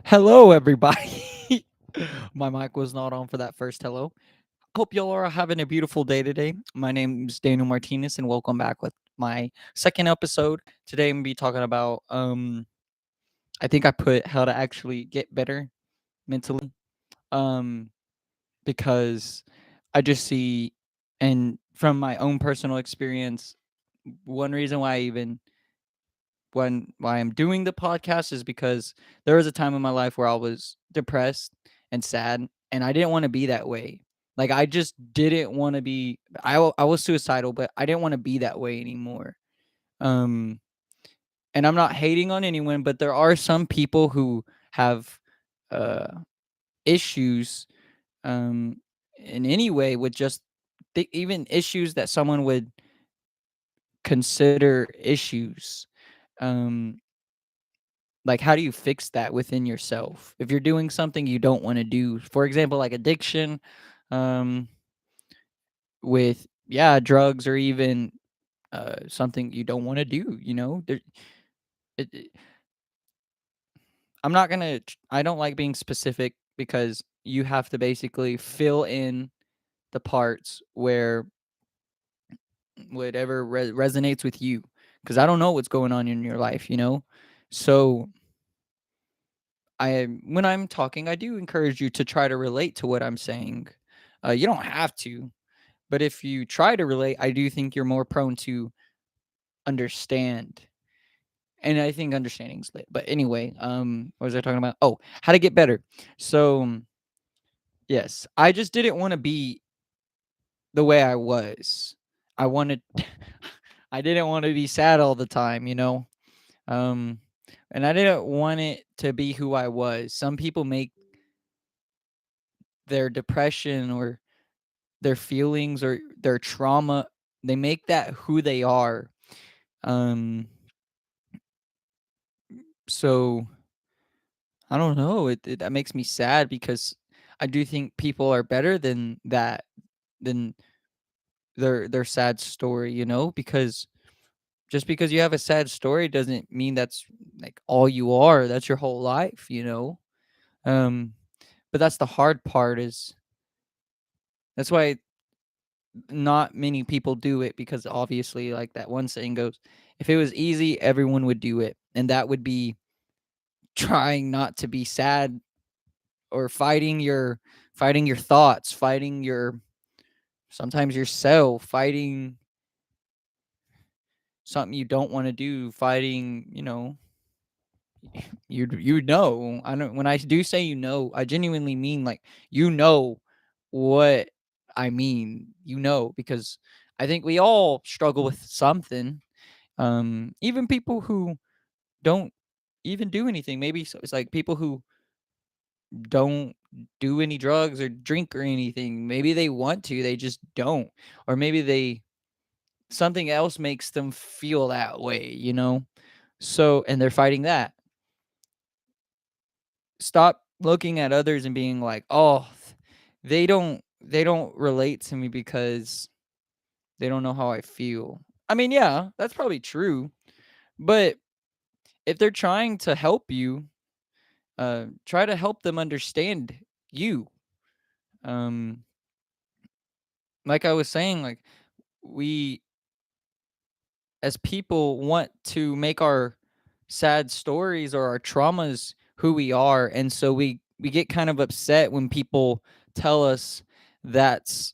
Hello, everybody. My mic was not on for that first hello. Hope y'all are having a beautiful day today. My name is Daniel Martinez, and welcome back with my second episode. Today, I'm gonna be talking about I think I put how to actually get better mentally. Um, because I just see, and from my own personal experience, one reason why I even why I'm doing the podcast is because there was a time in my life where I was depressed and sad, and I didn't want to be that way. Like I just didn't want to be. I was suicidal, but I didn't want to be that way anymore. Um, and I'm not hating on anyone, but there are some people who have uh issues um in any way with just even issues that someone would consider issues. Um, like how do you fix that within yourself if you're doing something you don't want to do, for example, like addiction, um with drugs, or even something you don't want to do, it, I'm not gonna I don't like being specific because you have to basically fill in the parts where whatever resonates with you, because I don't know what's going on in your life. So when I'm talking, I do encourage you to try to relate to what I'm saying. You don't have to, but if you try to relate, I do think you're more prone to understand. And I think understanding's lit. But anyway, what was I talking about? Oh, how to get better. So yes, I just didn't want to be the way I was. I wanted, I didn't want to be sad all the time. Um, and I didn't want it to be who I was. Some people make their depression or their feelings or their trauma, they make that who they are. Um, so I don't know. That makes me sad because I do think people are better than that, than their sad story. Because just because you have a sad story doesn't mean that's like all you are. That's your whole life. Um, but that's the hard part is that's why not many people do it, because obviously, like that one saying goes, if it was easy, everyone would do it. And that would be trying not to be sad, or fighting your thoughts, fighting your sometimes yourself, fighting something you don't want to do, fighting. You I don't, when I do say I genuinely mean, like, what I mean, because I think we all struggle with something. Even people who don't even do anything, maybe, so it's like people who don't do any drugs or drink or anything. Maybe they want to, they just don't. Or maybe they something else makes them feel that way. So, and they're fighting that. Stop looking at others and being like, "Oh, they don't relate to me because they don't know how I feel." I mean, yeah, that's probably true. But if they're trying to help you, try to help them understand you. Um, like I was saying, like, we as people want to make our sad stories or our traumas who we are, and so we get kind of upset when people tell us that's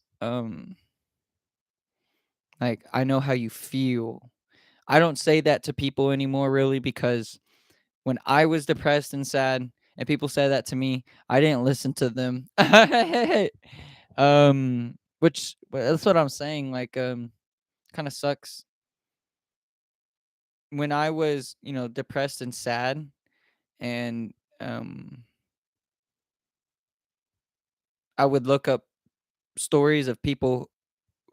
like, I know how you feel. I don't say that to people anymore, really, because when I was depressed and sad and people said that to me, I didn't listen to them. Which, that's what I'm saying, like, kind of sucks. When I was, depressed and sad, and um I would look up stories of people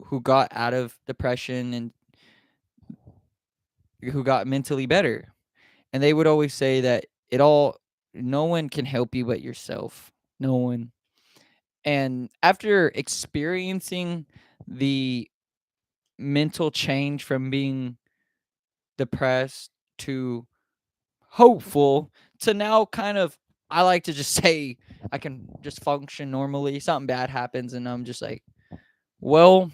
who got out of depression and who got mentally better. And they would always say that no one can help you but yourself. No one. And after experiencing the mental change from being depressed to hopeful to now kind of I like to just say I can just function normally. Something bad happens, and I'm just like, well,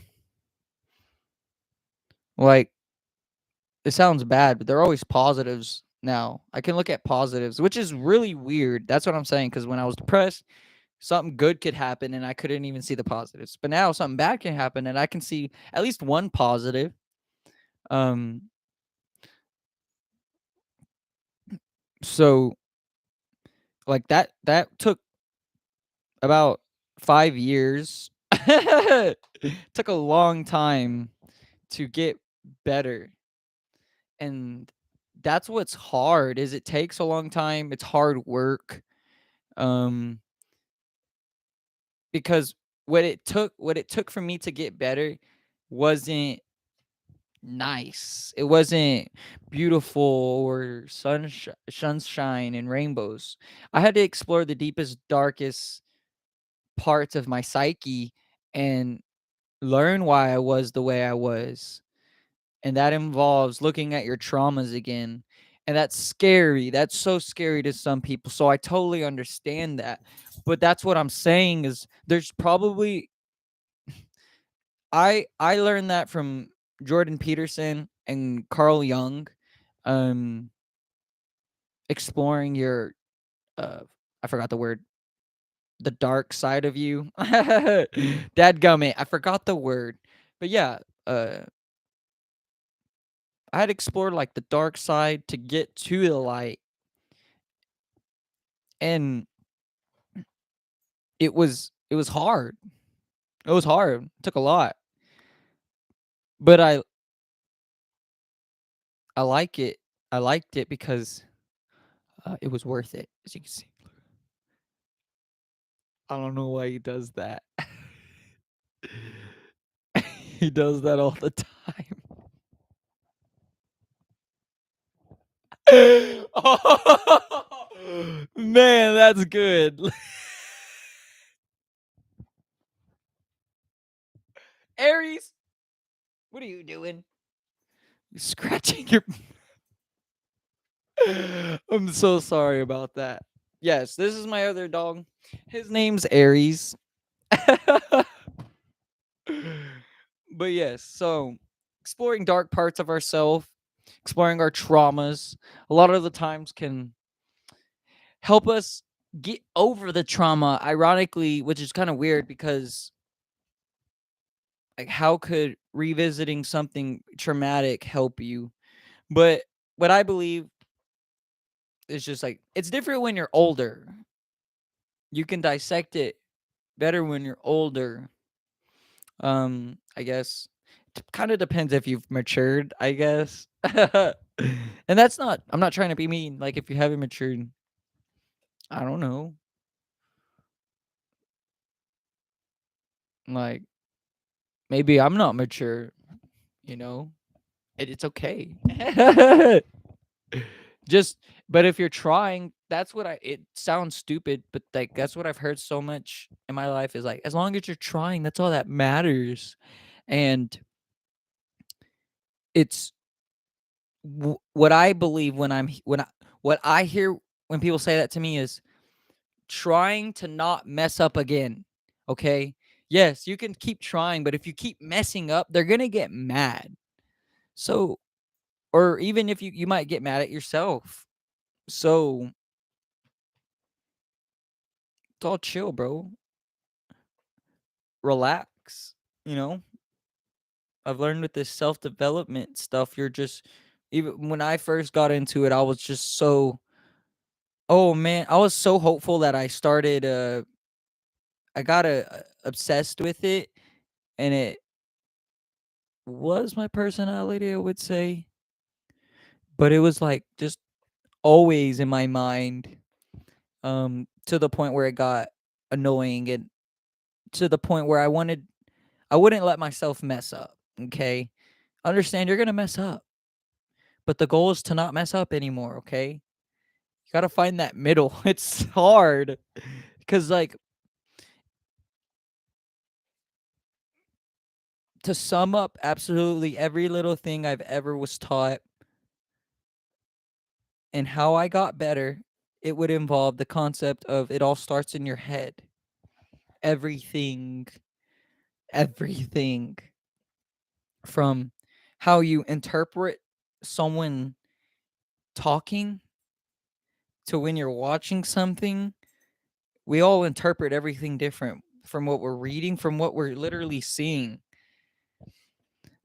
like it sounds bad, but there are always positives now. I can look at positives, which is really weird. That's what I'm saying. Because when I was depressed, something good could happen, and I couldn't even see the positives. But now something bad can happen, and I can see at least one positive. Um, so like that took about 5 years. Took a long time to get better, and that's what's hard. Is it takes a long time. It's hard work. Um, because what it took for me to get better wasn't nice. It wasn't beautiful or sunshine and rainbows. I had to explore the deepest, darkest parts of my psyche and learn why I was the way I was. And that involves looking at your traumas again. And that's scary. That's so scary to some people. So I totally understand that. But that's what I'm saying is there's probably I learned that from Jordan Peterson and Carl Jung, um, exploring your uh, I forgot the word, the dark side of you. Dadgummit, I forgot the word, but yeah, uh, I had explored like the dark side to get to the light, and it was hard. It was hard. It took a lot, but I like it. I liked it because it was worth it, as you can see. I don't know why he does that. He does that all the time. Oh, man, that's good. Aries, what are you doing? You scratching your. I'm so sorry about that. Yes, this is my other dog. His name's Aries. But yes, so exploring dark parts of ourselves, exploring our traumas, a lot of the times can help us get over the trauma. Ironically, which is kind of weird because like how could revisiting something traumatic help you? But what I believe is just like it's different when you're older. You can dissect it better when you're older. I guess kind of depends if you've matured, I guess. And that's not I'm not trying to be mean. Like if you haven't matured, I don't know. Like maybe I'm not mature, you know? It's okay. Just but if you're trying, that's what I it sounds stupid, but like that's what I've heard so much in my life is like as long as you're trying, that's all that matters. And it's what I believe when what I hear when people say that to me is trying to not mess up again. Okay? Yes, you can keep trying, but if you keep messing up, they're going to get mad. So or even if you might get mad at yourself. So it's all chill, bro. Relax, you know? I've learned with this self-development stuff, you're just even when I first got into it, I was just so oh man, I was so hopeful that I started I got obsessed with it and it was my personality, I would say, but it was like just always in my mind to the point where it got annoying and to the point where I wouldn't let myself mess up, okay? Understand you're going to mess up, but the goal is to not mess up anymore, okay? You got to find that middle. It's hard cuz like to sum up absolutely every little thing I've ever was taught and how I got better it would involve the concept of it all starts in your head. Everything, everything from how you interpret someone talking to when you're watching something. We all interpret everything different from what we're reading, from what we're literally seeing.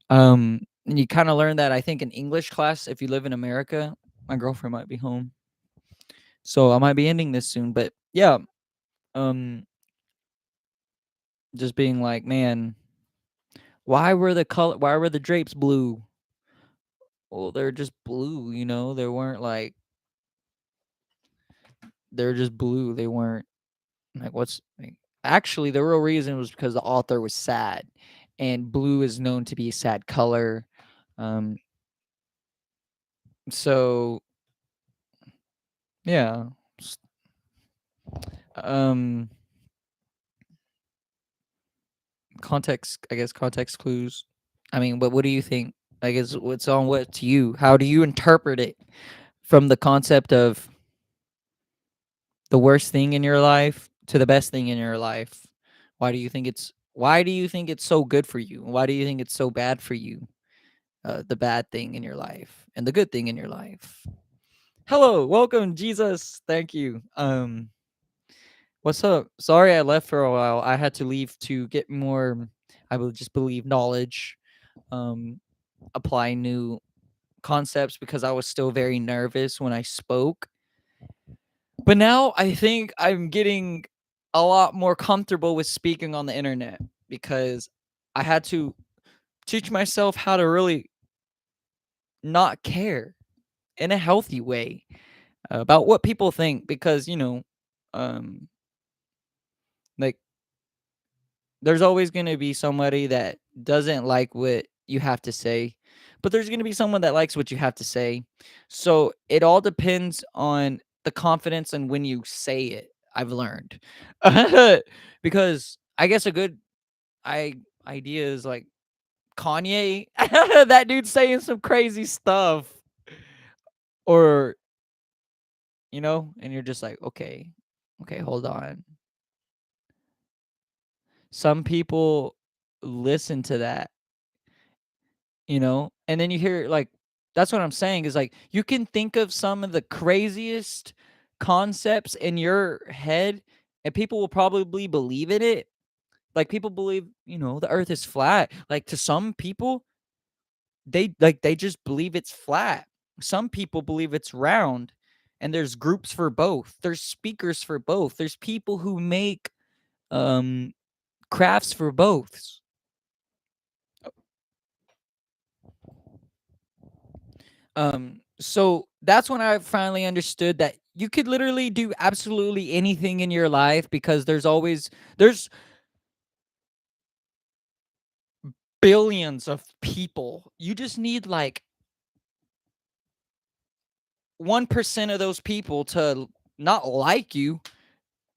And you kind of learn that I think in English class if you live in America. My girlfriend might be home, so I might be ending this soon. But yeah, um, just being like, man, why were the drapes blue? Well, they're just blue, you know. They weren't like they're just blue. They weren't like what's like, actually the real reason was because the author was sad, and blue is known to be a sad color. Um, so yeah, s- um, context. I guess context clues. I mean, but what do you think? I guess what's on what to you? How do you interpret it from the concept of the worst thing in your life to the best thing in your life? Why do you think it's so good for you? Why do you think it's so bad for you? The bad thing in your life and the good thing in your life. Hello, welcome, Jesus. Thank you. What's up? Sorry I left for a while. I had to leave to get more, I will just believe, knowledge, um, apply new concepts because I was still very nervous when I spoke. But now I think I'm getting a lot more comfortable with speaking on the internet because I had to teach myself how to really not care in a healthy way about what people think because, um, like there's always going to be somebody that doesn't like what you have to say, but there's going to be someone that likes what you have to say. So it all depends on the confidence and when you say it. I've learned because I guess a good I idea is like Kanye, that dude saying some crazy stuff, or and you're just like, okay, okay, hold on. Some people listen to that, and then you hear like that's what I'm saying is like you can think of some of the craziest concepts in your head and people will probably believe in it. Like people believe, the earth is flat. Like to some people, they just believe it's flat. Some people believe it's round. And there's groups for both. There's speakers for both. There's people who make um crafts for both. So that's when I finally understood that you could literally do absolutely anything in your life because there's billions of people. You just need like 1% of those people to not like you,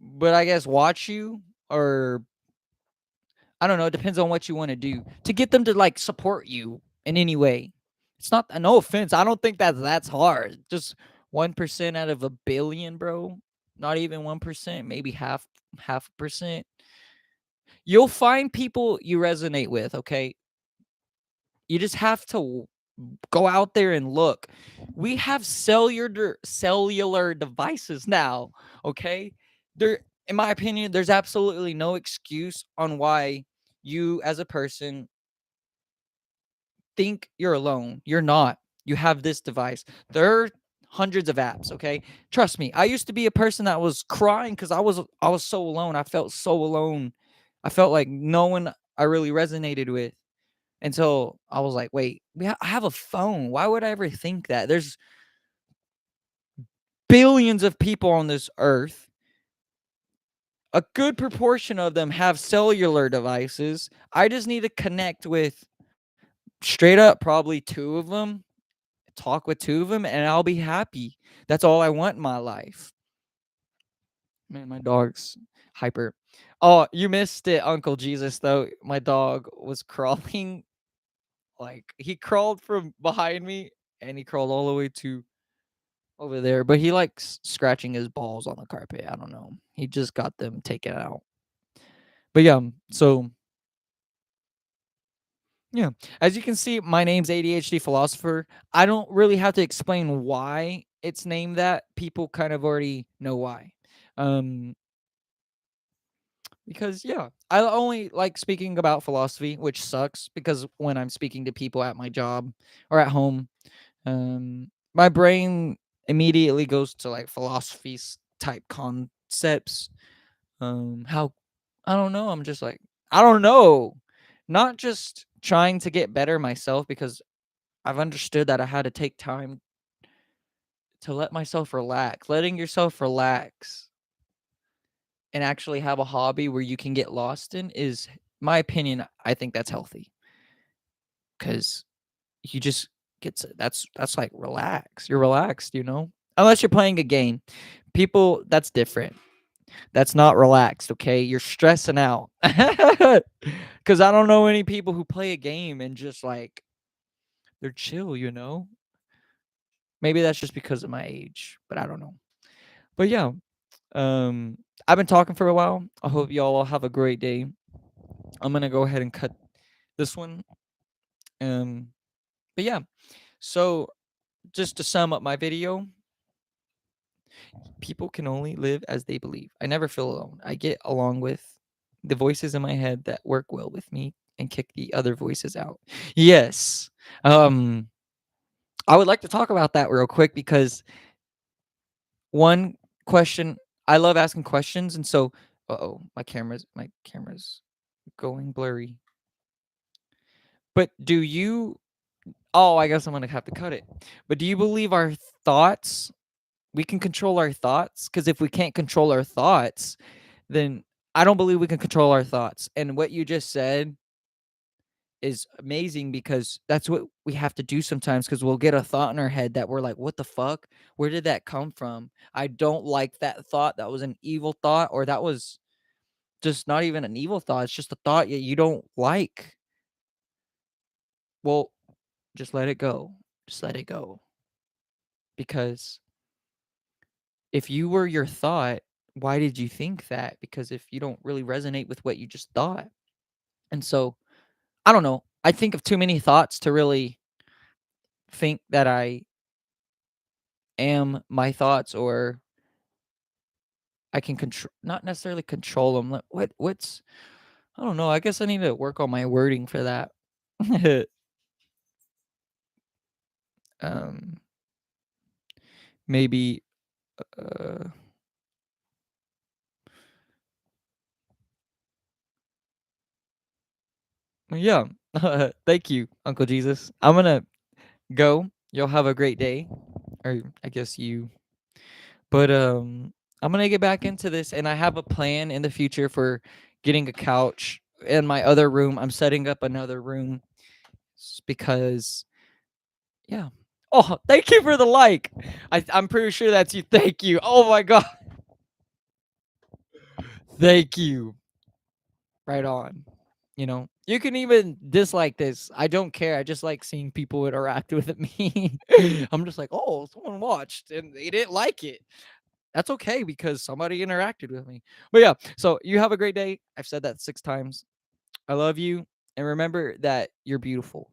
but I guess watch you, or I don't know, it depends on what you want to do to get them to like support you in any way. It's not no offense. I don't think that's hard. Just 1% out of a billion, bro. Not even 1%, maybe half a percent. You'll find people you resonate with, okay? You just have to go out there and look. We have cellular devices now, okay? There in my opinion, there's absolutely no excuse on why you as a person think you're alone. You're not. You have this device. There are hundreds of apps, okay? Trust me. I used to be a person that was crying cuz I was so alone. I felt so alone. I felt like no one I really resonated with until I was like, "Wait, I have a phone. Why would I ever think that?" There's billions of people on this earth. A good proportion of them have cellular devices. I just need to connect with straight up probably two of them, talk with two of them, and I'll be happy. That's all I want in my life. Man, my dog's hyper. Oh, you missed it, Uncle Jesus, though. My dog was crawling. Like, he crawled from behind me and he crawled all the way to over there, but he likes scratching his balls on the carpet. I don't know. He just got them taken out. But yeah, so yeah, as you can see, my name's ADHD Philosopher. I don't really have to explain why it's named that. People kind of already know why. Um, because yeah, I only like speaking about philosophy, which sucks because when I'm speaking to people at my job or at home, my brain immediately goes to like philosophy type concepts. How I don't know. I'm just like I don't know. Not just trying to get better myself because I've understood that I had to take time to let myself relax. Letting yourself relax and actually have a hobby where you can get lost in is my opinion. I think that's healthy because you just that's like relax. You're relaxed, unless you're playing a game. People, that's different. That's not relaxed, okay? You're stressing out. Because I don't know any people who play a game and just like they're chill. Maybe that's just because of my age, but I don't know. But yeah, um, I've been talking for a while. I hope y'all all have a great day. I'm gonna go ahead and cut this one. Um, but yeah, so just to sum up my video, people can only live as they believe. I never feel alone. I get along with the voices in my head that work well with me and kick the other voices out. Yes. Um, I would like to talk about that real quick because one question I love asking questions, and so oh, my camera's going blurry. But do you oh, I guess I'm gonna have to cut it. But do you believe our thoughts we can control our thoughts? Because if we can't control our thoughts, then I don't believe we can control our thoughts. And what you just said is amazing because that's what we have to do sometimes because we'll get a thought in our head that we're like, what the fuck? Where did that come from? I don't like that thought. That was an evil thought, or that was just not even an evil thought. It's just a thought you don't like. Well, just let it go. Just let it go. Because if you were your thought, why did you think that? Because if you don't really resonate with what you just thought. And so, I don't know. I think of too many thoughts to really think that I am my thoughts or I can control not necessarily control them. What's I don't know. I guess I need to work on my wording for that. um maybe uh yeah. Thank you, Uncle Jesus. I'm going to go. You'll have a great day, or I guess you. But I'm going to get back into this and I have a plan in the future for getting a couch in my other room. I'm setting up another room because yeah. Oh, thank you for the like. I'm pretty sure that's you. Thank you. Oh my god. Thank you. Right on. You can even dislike this. I don't care. I just like seeing people interact with me. I'm just like, oh, someone watched and they didn't like it. That's okay because somebody interacted with me. But yeah, so you have a great day. I've said that 6 times. I love you. And remember that you're beautiful.